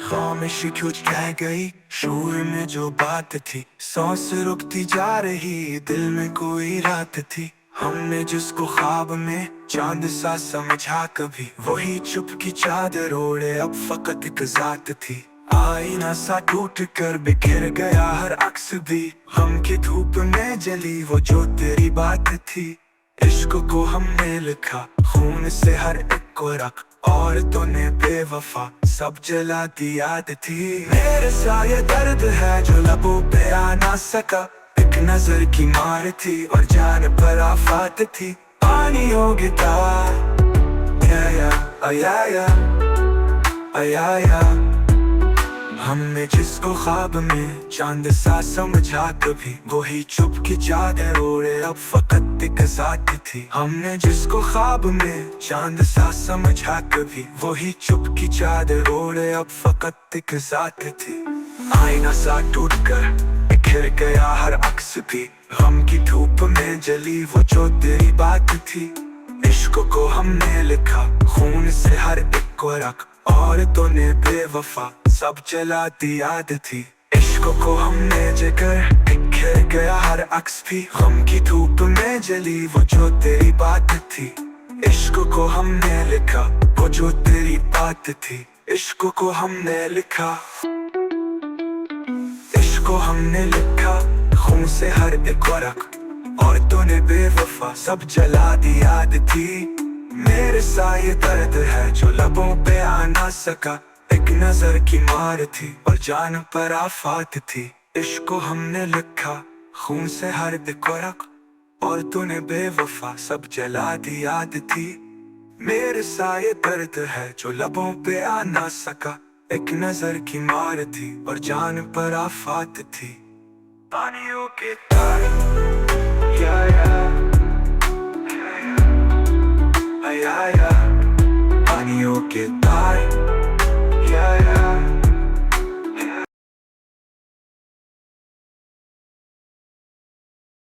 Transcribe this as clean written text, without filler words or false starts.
खामोशी कुछ कह गई, शोर में जो बात थी, सांस रुकती जा रही, दिल में कोई रात थी। हमने जिसको ख्वाब में चांद सा समझा कभी, वही चुप की चादर ओढ़े अब फकत एक जात थी। आईना सा टूट कर बिखर गया हर अक्स भी, गम की धूप में जली वो जो तेरी बात थी। इश्क को हमने लिखा खून से हर एक को रख, और तूने बेवफा सब जला दी याद थी। मेरे सा ये दर्द है जो लबों पे आ ना सका, एक नजर की मार थी और जान पर आफत थी। पानी हो गिता या आया हमने जिसको ख्वाब में चांद सा समझा कभी, वही चुप की चादर ओढ़े अब फकत एक जात थी। हमने जिसको ख्वाब में चांद सा समझा कभी, वही चुप की चादर ओढ़े अब फकत एक जात थी। आईना सा टूट कर बिखर गया हर अक्स भी, गम की धूप में जली वो जो तेरी बात थी। इश्क को हमने लिखा खून से हर एक को रख, और तूने बेवफा सब जला दी याद थी। इश्क को हमने जकर बिखर गया हर अक्स भी, गम की धूप में जली वो जो तेरी बात थी। इश्क को हमने लिखा वो जो तेरी बात थी। इश्क को हमने लिखा, इश्क को हमने लिखा खून से हर एक को रख, और तूने बेवफा सब जला दी याद थी। मेरे सा ये दर्द है जो लबों पे आ ना सका, एक नजर की मार थी और जान पर आफत थी। इश्क को हमने लिखा खून से हर एक को रख, और तूने बेवफा सब जला दी याद थी। मेरे सा ये दर्द है जो लबों पे आ ना सका, एक नजर की मार थी और जान पर आफत थी। पानियों के तार या